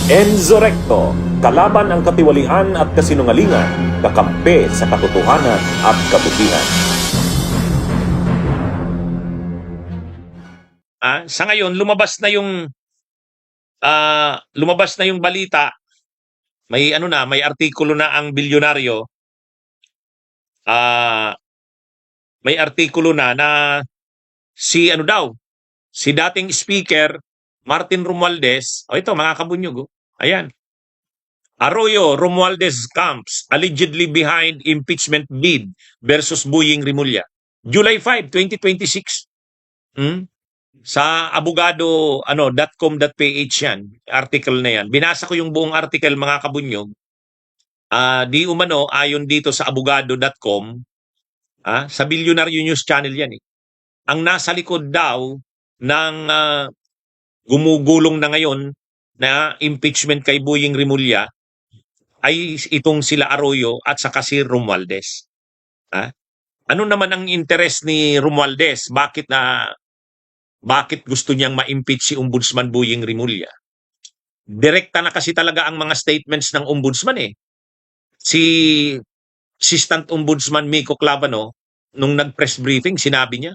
Enzo Recto, kalaban ang katiwalian at kasinungalingan, kakampi sa katotohanan at kabutihan. Sa ngayon lumabas na yung balita. May artikulo na ang bilyonaryo. May artikulo na si dating speaker Martin Romualdez. Ito mga kabunyog. Ayan. Arroyo Romualdez camps allegedly behind impeachment bid versus Boying Rimulya. July 5, 2026. Sa abogado.com.ph yan, article na yan. Binasa ko yung buong article mga kabunyog. Di umano ayon dito sa abogado.com, sa Billionaire News Channel yan eh. Ang nasa likod daw ng gumugulong na ngayon na impeachment kay Boying Rimulya ay itong sila Arroyo at saka si Romualdez. Ano naman ang interest ni Romualdez? Bakit gusto niyang ma-impeach si Ombudsman Boying Rimulya? Direkta na kasi talaga ang mga statements ng Ombudsman eh. Si Assistant Ombudsman Miko Clavano, nung nag-press briefing, sinabi niya,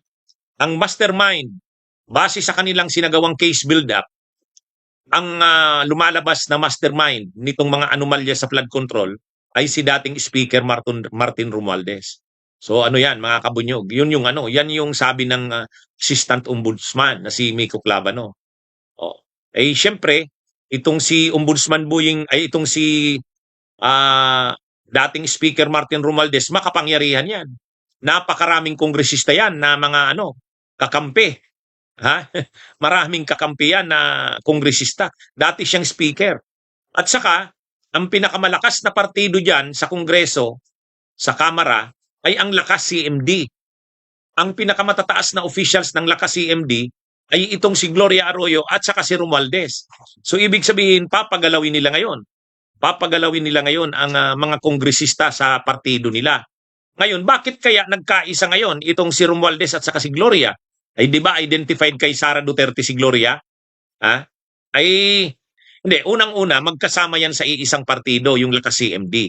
ang mastermind, base sa kanilang sinagawang case build-up, ang lumalabas na mastermind nitong mga anomalya sa flood control ay si dating Speaker Martin Romualdez. So ano yan mga kabunyog? Yan yung sabi ng Assistant Ombudsman na si Miko Clavano. Siyempre, itong si Ombudsman Boying ay itong si dating Speaker Martin Romualdez, makapangyarihan yan. Napakaraming kongresista yan na mga kakampi. Maraming kakampiyan na kongresista. Dati siyang speaker. At saka, ang pinakamalakas na partido dyan sa kongreso, sa kamara, ay ang Lakas CMD. Ang pinakamatataas na officials ng Lakas CMD ay itong si Gloria Arroyo at saka si Romualdez. So ibig sabihin, papagalawin nila ngayon. Ang mga kongresista sa partido nila. Ngayon, bakit kaya nagkaisa ngayon itong si Romualdez at saka si Gloria? Ay di ba identified kay Sara Duterte si Gloria? Hindi, unang-una magkasama yan sa iisang partido, yung Lakas CMD.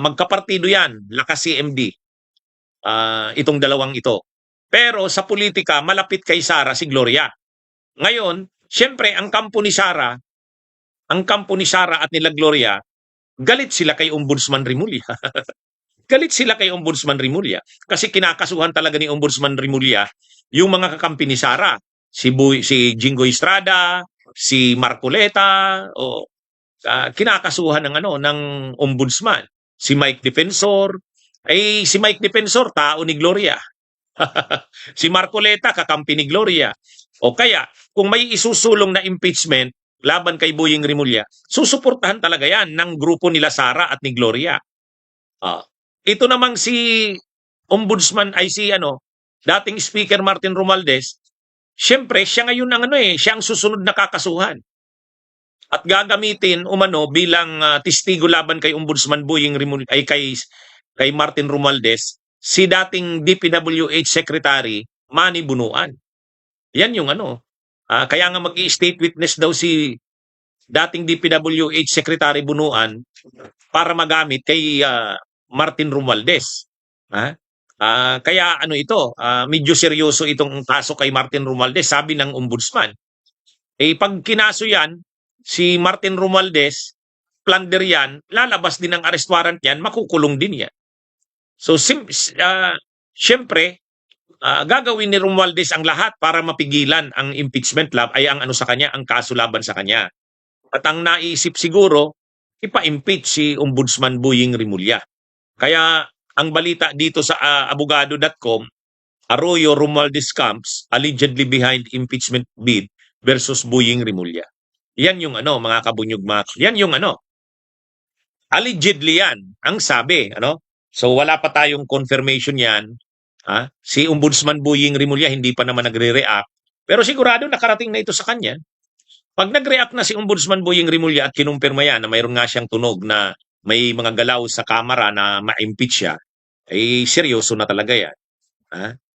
Magkapartido yan, Lakas CMD. Itong dalawang ito. Pero sa politika, malapit kay Sara si Gloria. Ngayon, siyempre ang kampo ni Sara at nila Gloria, galit sila kay Ombudsman Rimulya. Galit sila kay Ombudsman Rimulya kasi kinakasuhan talaga ni Ombudsman Rimulya yung mga kakampi ni Sara, si Jingoy Estrada, si Marcoleta, kinakasuhan ng Ombudsman. Si Mike Defensor, si Mike Defensor tao ni Gloria. Si Marcoleta kakampi ni Gloria. O kaya kung may isusulong na impeachment laban kay Boying Rimulya, susuportahan talaga yan ng grupo nila Sara at ni Gloria. Ito namang si Ombudsman ay dating Speaker Martin Romualdez, siyempre siya ngayon siya ang susunod na kakasuhan. At gagamitin bilang testigo laban kay Ombudsman Boying Rimulya ay kay Martin Romualdez si dating DPWH Secretary Manny Bunuan. Yan yung kaya nga mag-i-state witness daw si dating DPWH Secretary Bunuan para magamit kay Martin Romualdez. Kaya medyo seryoso itong kaso kay Martin Romualdez, sabi ng Ombudsman. Pag kinaso yan, si Martin Romualdez, plunder yan, lalabas din ang arrest warrant yan, makukulong din yan. So, siyempre, gagawin ni Romualdez ang lahat para mapigilan ang impeachment ang sa kanya, ang kaso laban sa kanya. At ang naisip siguro, ipa-impeach si Ombudsman Boying Rimulya. Kaya ang balita dito sa abogado.com, Arroyo Romualdez camps allegedly behind impeachment bid versus Boying Rimulya. Yan yung mga kabunyog. Yan yung allegedly yan ang sabi. So wala pa tayong confirmation yan. Si Ombudsman Boying Rimulya hindi pa naman nagre-react. Pero sigurado nakarating na ito sa kanya. Pag nag-react na si Ombudsman Boying Rimulya at kinumpirma yan na mayroon nga siyang tunog na may mga galaw sa kamera na ma-impeach siya, seryoso na talaga yan.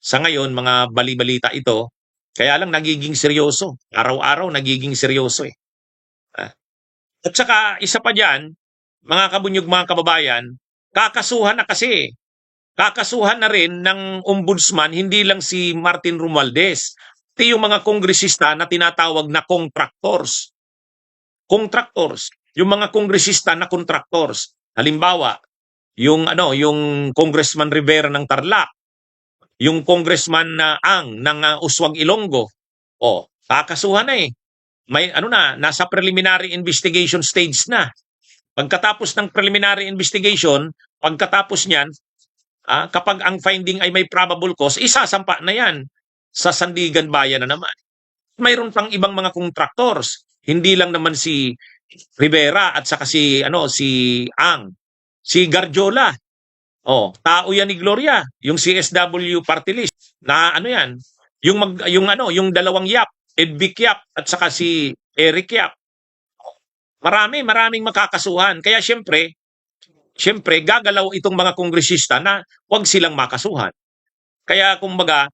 Sa ngayon, mga bali-balita ito, kaya lang nagiging seryoso. Araw-araw nagiging seryoso At saka isa pa diyan, mga kabunyog, mga kababayan, kakasuhan na kasi. Kakasuhan na rin ng ombudsman hindi lang si Martin Romualdez, pati yung mga kongresista na tinatawag na contractors. Contractors, yung mga kongresista na contractors. Halimbawa, yung Congressman Rivera ng Tarlac, yung Congressman na Ang ng Uswag Ilonggo. Kakasuhan na eh. May nasa preliminary investigation stage na. Pagkatapos ng preliminary investigation, pagkatapos niyan, kapag ang finding ay may probable cause, isasampa na yan sa Sandigan Bayan na naman. Mayroon pang ibang mga contractors. Hindi lang naman si Rivera at saka si Ang. Si Garjola. Tao yan ni Gloria, yung CSW party list. Na yan, yung dalawang Yap, Edvic Yap at saka si Eric Yap. Maraming makakasuhan. Kaya syempre gagalaw itong mga kongresista na wag silang makasuhan. Kaya kumbaga,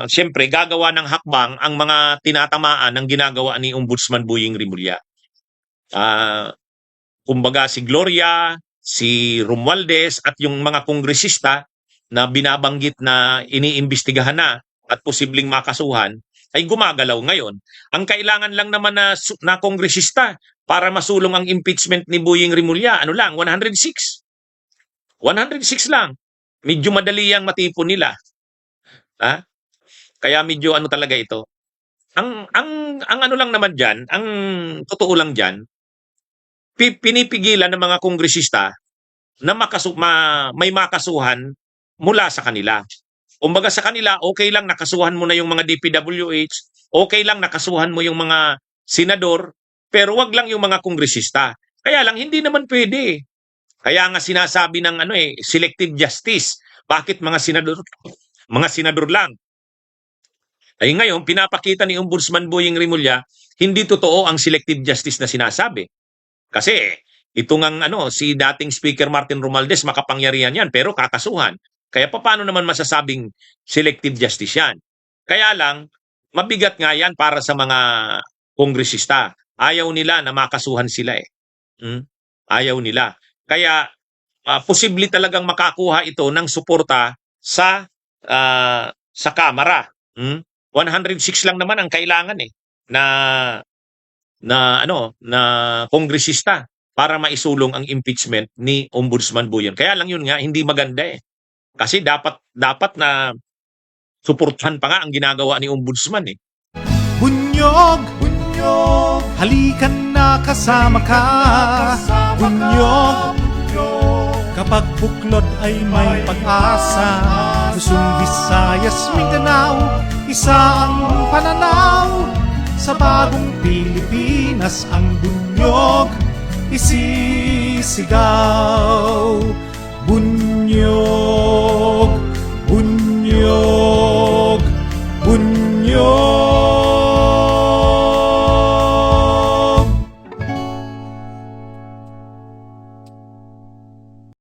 syempre gagawa ng hakbang ang mga tinatamaan ng ginagawa ni Ombudsman Boying Rimulya. Kumbaga si Gloria, si Romualdez at yung mga kongresista na binabanggit na iniimbestigahan na at posibleng makasuhan ay gumagalaw ngayon. Ang kailangan lang naman na kongresista para masulong ang impeachment ni Boying Rimulya, 106. 106 lang. Medyo madali ang matipon nila. Kaya medyo talaga ito. Ang lang naman diyan, ang totoo lang diyan, pinipigilan ng mga kongresista na may makasuhan mula sa kanila. Kumbaga sa kanila, okay lang nakasuhan mo na yung mga DPWH, okay lang nakasuhan mo yung mga senador, pero wag lang yung mga kongresista. Kaya lang, hindi naman pwede. Kaya nga sinasabi ng selective justice. Bakit mga senador? Mga senador lang. Ay ngayon, pinapakita ni Ombudsman Boying Rimulya, hindi totoo ang selective justice na sinasabi. Kasi ito ngang si dating Speaker Martin Romualdez, makapangyarihan yan, pero kakasuhan. Kaya paano naman masasabing selective justice yan? Kaya lang, mabigat nga yan para sa mga kongresista. Ayaw nila na makasuhan sila eh. Ayaw nila. Kaya posible talagang makakuha ito ng suporta sa Kamara. 106 lang naman ang kailangan eh na kongresista para maisulong ang impeachment ni Ombudsman Boying. Kaya lang yun nga, hindi maganda eh. Kasi dapat na suportahan pa nga ang ginagawa ni Ombudsman eh. Bunyog, halikan na kasama ka. Bunyog, kapag buklod ay may pag-asa. Luzon, Visayas, Mindanao, isa ang pananaw. Sa bagong Pilipinas ang bunyog isisigaw. Bunyog, bunyog.